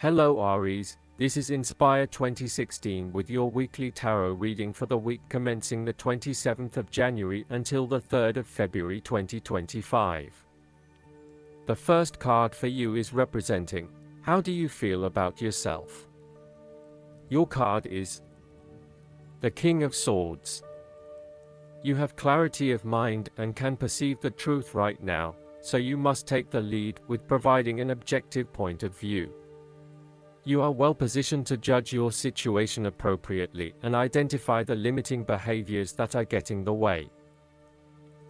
Hello Aries, this is Inspire 2016 with your weekly tarot reading for the week commencing the 27th of January until the 3rd of February 2025. The first card for you is representing, how do you feel about yourself? Your card is the King of Swords. You have clarity of mind and can perceive the truth right now, so you must take the lead with providing an objective point of view. You are well positioned to judge your situation appropriately and identify the limiting behaviors that are getting the way.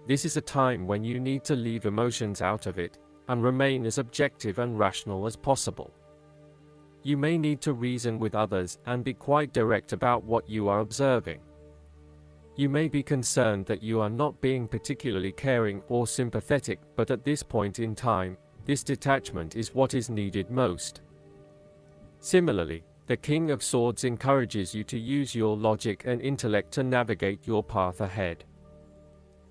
This is a time when you need to leave emotions out of it and remain as objective and rational as possible. You may need to reason with others and be quite direct about what you are observing. You may be concerned that you are not being particularly caring or sympathetic, but at this point in time, this detachment is what is needed most. Similarly, the King of Swords encourages you to use your logic and intellect to navigate your path ahead.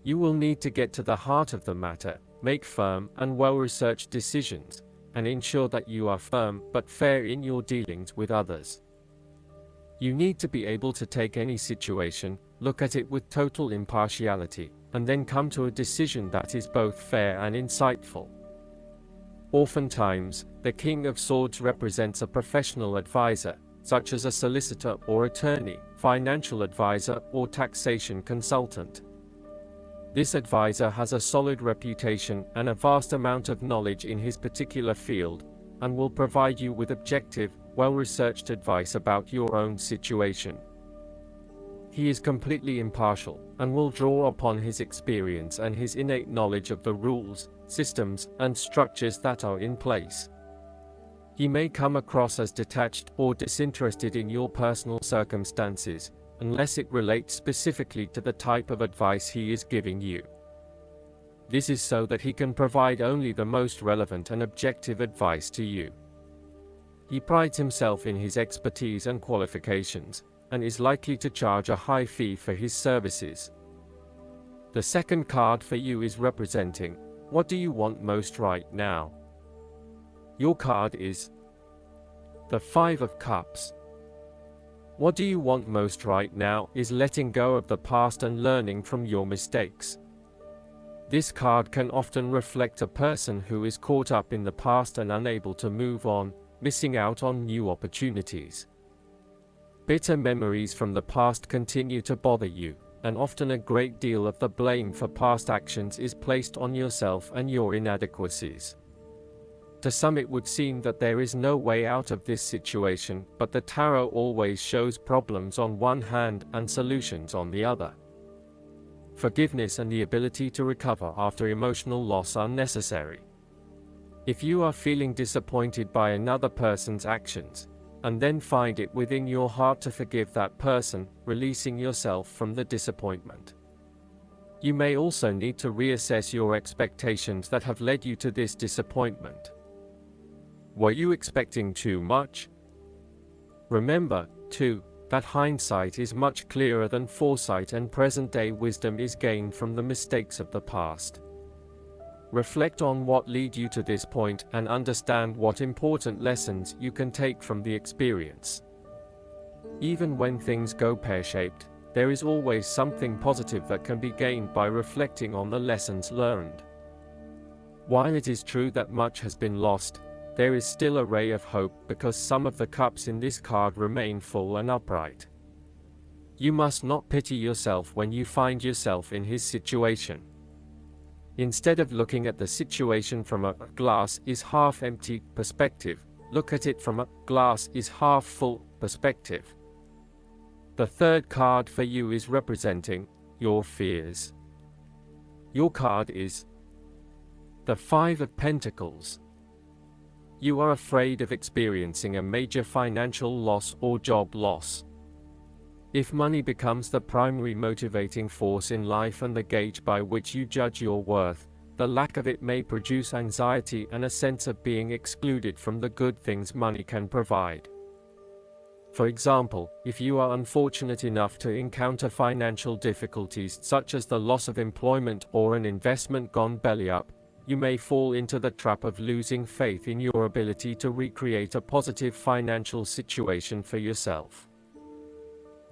You will need to get to the heart of the matter, make firm and well-researched decisions, and ensure that you are firm but fair in your dealings with others. You need to be able to take any situation, look at it with total impartiality, and then come to a decision that is both fair and insightful. Oftentimes, the King of Swords represents a professional advisor, such as a solicitor or attorney, financial advisor, or taxation consultant. This advisor has a solid reputation and a vast amount of knowledge in his particular field, and will provide you with objective, well-researched advice about your own situation. He is completely impartial, and will draw upon his experience and his innate knowledge of the rules, systems, and structures that are in place. He may come across as detached or disinterested in your personal circumstances, unless it relates specifically to the type of advice he is giving you. This is so that he can provide only the most relevant and objective advice to you. He prides himself in his expertise and qualifications, and is likely to charge a high fee for his services. The second card for you is representing, what do you want most right now? Your card is the Five of Cups. What do you want most right now is letting go of the past and learning from your mistakes. This card can often reflect a person who is caught up in the past and unable to move on, missing out on new opportunities. Bitter memories from the past continue to bother you, and often a great deal of the blame for past actions is placed on yourself and your inadequacies. To some it would seem that there is no way out of this situation, but the tarot always shows problems on one hand and solutions on the other. Forgiveness and the ability to recover after emotional loss are necessary. If you are feeling disappointed by another person's actions, and then find it within your heart to forgive that person, releasing yourself from the disappointment. You may also need to reassess your expectations that have led you to this disappointment. Were you expecting too much? Remember, too, that hindsight is much clearer than foresight, and present-day wisdom is gained from the mistakes of the past. Reflect on what led you to this point and understand what important lessons you can take from the experience. Even when things go pear-shaped, there is always something positive that can be gained by reflecting on the lessons learned. While it is true that much has been lost, there is still a ray of hope because some of the cups in this card remain full and upright. You must not pity yourself when you find yourself in his situation. Instead of looking at the situation from a glass is half empty perspective, look at it from a glass is half full perspective. The third card for you is representing your fears. Your card is the Five of Pentacles. You are afraid of experiencing a major financial loss or job loss. If money becomes the primary motivating force in life and the gauge by which you judge your worth, the lack of it may produce anxiety and a sense of being excluded from the good things money can provide. For example, if you are unfortunate enough to encounter financial difficulties such as the loss of employment or an investment gone belly up, you may fall into the trap of losing faith in your ability to recreate a positive financial situation for yourself.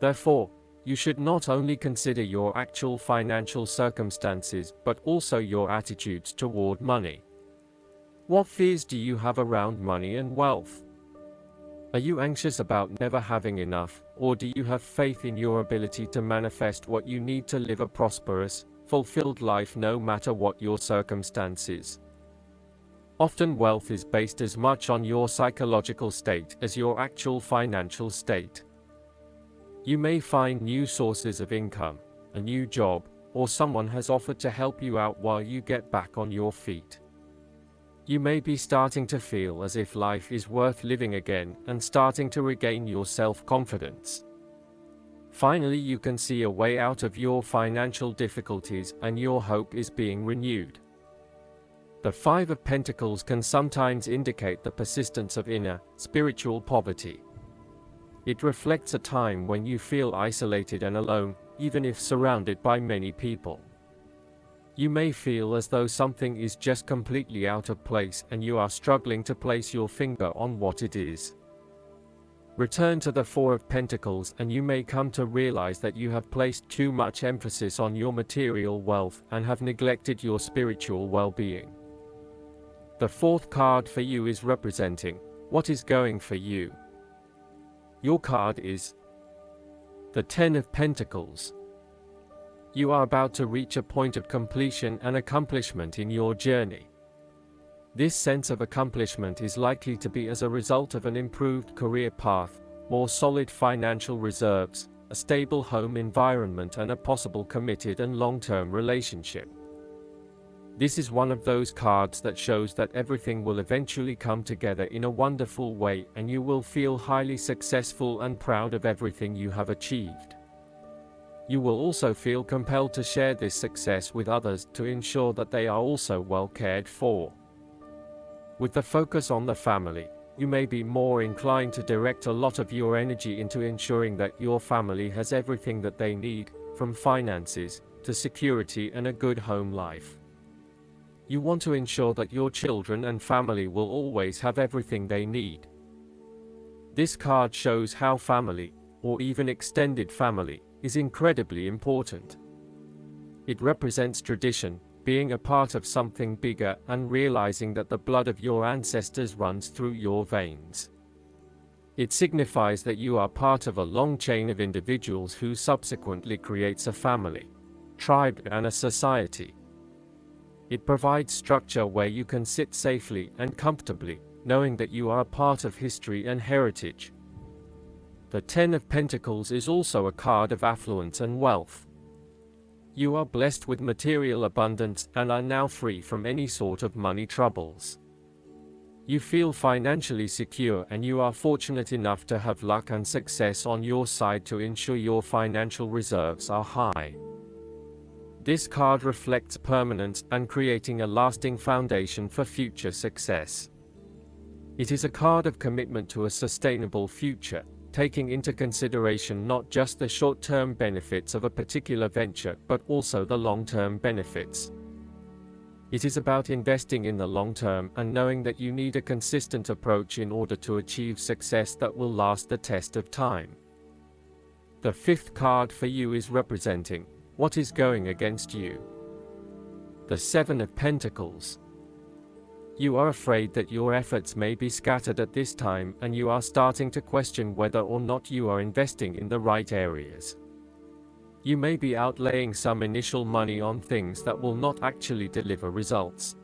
Therefore, you should not only consider your actual financial circumstances but also your attitudes toward money. What fears do you have around money and wealth? Are you anxious about never having enough, or do you have faith in your ability to manifest what you need to live a prosperous, fulfilled life no matter what your circumstances? Often wealth is based as much on your psychological state as your actual financial state. You may find new sources of income, a new job, or someone has offered to help you out while you get back on your feet. You may be starting to feel as if life is worth living again and starting to regain your self-confidence. Finally, you can see a way out of your financial difficulties and your hope is being renewed. The Five of Pentacles can sometimes indicate the persistence of inner, spiritual poverty. It reflects a time when you feel isolated and alone, even if surrounded by many people. You may feel as though something is just completely out of place and you are struggling to place your finger on what it is. Return to the Four of Pentacles and you may come to realize that you have placed too much emphasis on your material wealth and have neglected your spiritual well-being. The fourth card for you is representing what is going for you. Your card is the Ten of Pentacles. You are about to reach a point of completion and accomplishment in your journey. This sense of accomplishment is likely to be as a result of an improved career path, more solid financial reserves, a stable home environment and a possible committed and long-term relationship. This is one of those cards that shows that everything will eventually come together in a wonderful way and you will feel highly successful and proud of everything you have achieved. You will also feel compelled to share this success with others to ensure that they are also well cared for. With the focus on the family, you may be more inclined to direct a lot of your energy into ensuring that your family has everything that they need, from finances to security and a good home life. You want to ensure that your children and family will always have everything they need. This card shows how family, or even extended family, is incredibly important. It represents tradition, being a part of something bigger and realizing that the blood of your ancestors runs through your veins. It signifies that you are part of a long chain of individuals who subsequently creates a family, tribe and a society. It provides structure where you can sit safely and comfortably, knowing that you are part of history and heritage. The Ten of Pentacles is also a card of affluence and wealth. You are blessed with material abundance and are now free from any sort of money troubles. You feel financially secure and you are fortunate enough to have luck and success on your side to ensure your financial reserves are high. This card reflects permanence and creating a lasting foundation for future success. It is a card of commitment to a sustainable future, taking into consideration not just the short-term benefits of a particular venture but also the long-term benefits. It is about investing in the long term and knowing that you need a consistent approach in order to achieve success that will last the test of time. The fifth card for you is representing what is going against you. The Seven of Pentacles. You are afraid that your efforts may be scattered at this time and you are starting to question whether or not you are investing in the right areas. You may be outlaying some initial money on things that will not actually deliver results.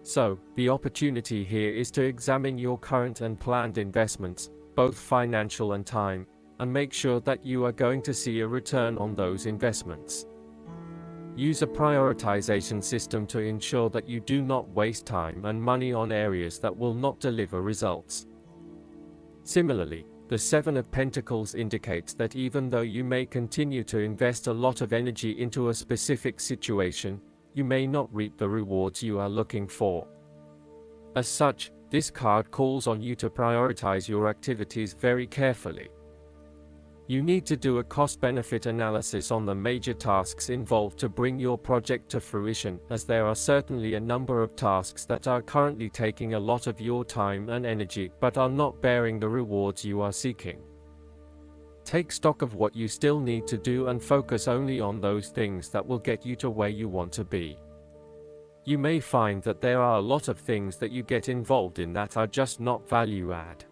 So, the opportunity here is to examine your current and planned investments, both financial and time, and make sure that you are going to see a return on those investments. Use a prioritization system to ensure that you do not waste time and money on areas that will not deliver results. Similarly, the Seven of Pentacles indicates that even though you may continue to invest a lot of energy into a specific situation, you may not reap the rewards you are looking for. As such, this card calls on you to prioritize your activities very carefully. You need to do a cost-benefit analysis on the major tasks involved to bring your project to fruition, as there are certainly a number of tasks that are currently taking a lot of your time and energy but are not bearing the rewards you are seeking. Take stock of what you still need to do and focus only on those things that will get you to where you want to be. You may find that there are a lot of things that you get involved in that are just not value add.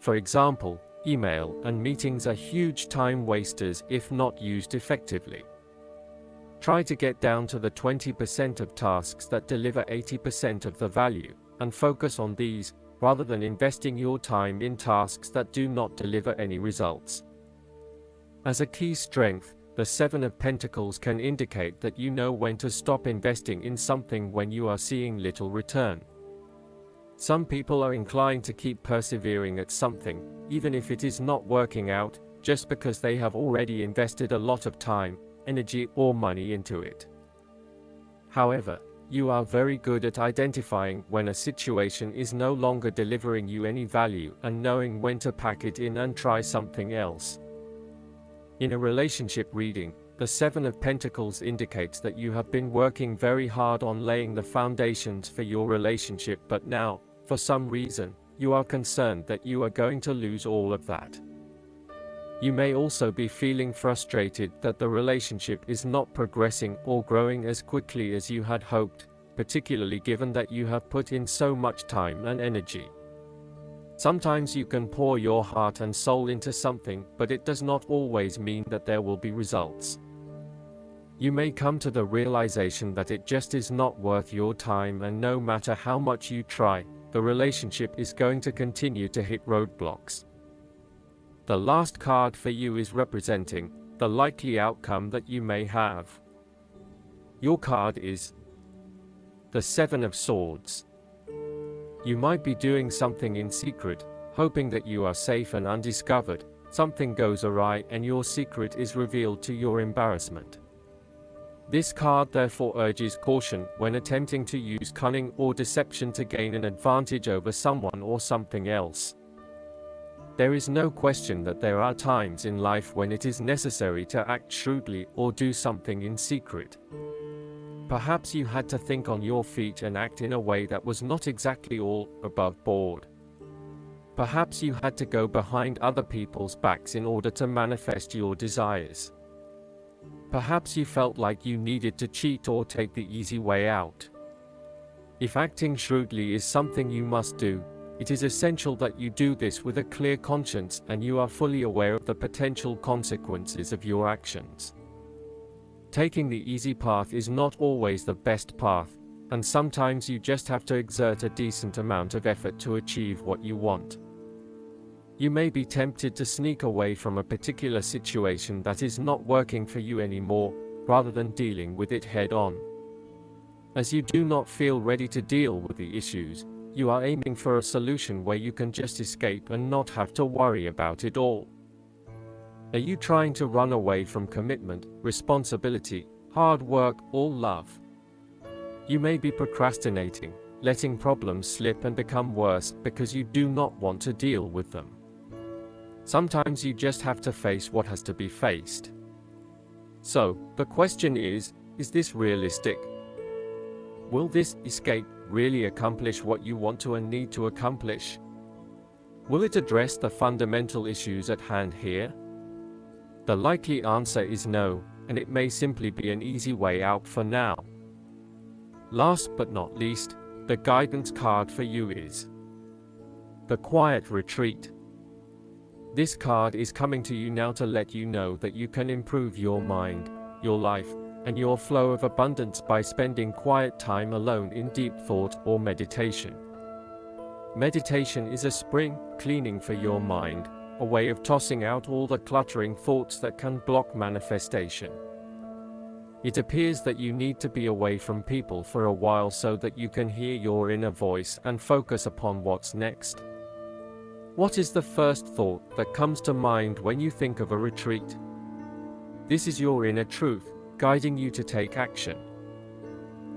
For example, email and meetings are huge time wasters if not used effectively. Try to get down to the 20% of tasks that deliver 80% of the value, and focus on these, rather than investing your time in tasks that do not deliver any results. As a key strength, the Seven of Pentacles can indicate that you know when to stop investing in something when you are seeing little return. Some people are inclined to keep persevering at something, even if it is not working out, just because they have already invested a lot of time, energy, or money into it. However, you are very good at identifying when a situation is no longer delivering you any value and knowing when to pack it in and try something else. In a relationship reading, the Seven of Pentacles indicates that you have been working very hard on laying the foundations for your relationship, but now, for some reason, you are concerned that you are going to lose all of that. You may also be feeling frustrated that the relationship is not progressing or growing as quickly as you had hoped, particularly given that you have put in so much time and energy. Sometimes you can pour your heart and soul into something, but it does not always mean that there will be results. You may come to the realization that it just is not worth your time, and no matter how much you try, the relationship is going to continue to hit roadblocks. The last card for you is representing the likely outcome that you may have. Your card is the Seven of Swords. You might be doing something in secret, hoping that you are safe and undiscovered. Something goes awry and your secret is revealed to your embarrassment. This card therefore urges caution when attempting to use cunning or deception to gain an advantage over someone or something else. There is no question that there are times in life when it is necessary to act shrewdly or do something in secret. Perhaps you had to think on your feet and act in a way that was not exactly all above board. Perhaps you had to go behind other people's backs in order to manifest your desires. Perhaps you felt like you needed to cheat or take the easy way out. If acting shrewdly is something you must do, it is essential that you do this with a clear conscience and you are fully aware of the potential consequences of your actions. Taking the easy path is not always the best path, and sometimes you just have to exert a decent amount of effort to achieve what you want. You may be tempted to sneak away from a particular situation that is not working for you anymore, rather than dealing with it head-on. As you do not feel ready to deal with the issues, you are aiming for a solution where you can just escape and not have to worry about it all. Are you trying to run away from commitment, responsibility, hard work, or love? You may be procrastinating, letting problems slip and become worse because you do not want to deal with them. Sometimes you just have to face what has to be faced. So, the question is this realistic? Will this escape really accomplish what you want to and need to accomplish? Will it address the fundamental issues at hand here? The likely answer is no, and it may simply be an easy way out for now. Last but not least, the guidance card for you is the Quiet Retreat. This card is coming to you now to let you know that you can improve your mind, your life, and your flow of abundance by spending quiet time alone in deep thought or meditation. Meditation is a spring cleaning for your mind, a way of tossing out all the cluttering thoughts that can block manifestation. It appears that you need to be away from people for a while so that you can hear your inner voice and focus upon what's next. What is the first thought that comes to mind when you think of a retreat? This is your inner truth, guiding you to take action.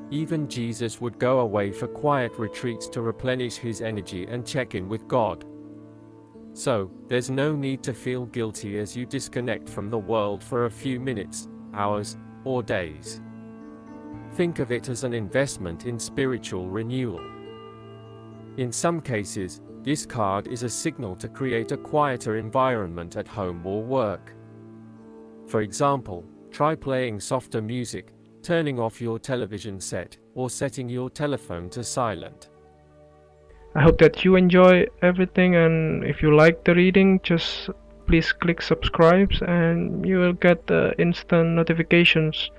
Even Jesus would go away for quiet retreats to replenish his energy and check in with God. So, there's no need to feel guilty as you disconnect from the world for a few minutes, hours, or days. Think of it as an investment in spiritual renewal. In some cases, this card is a signal to create a quieter environment at home or work. For example, try playing softer music, turning off your television set, or setting your telephone to silent. I hope that you enjoy everything, and if you like the reading, just please click subscribe and you will get instant notifications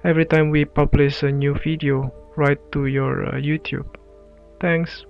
every time we publish a new video right to your YouTube. Thanks.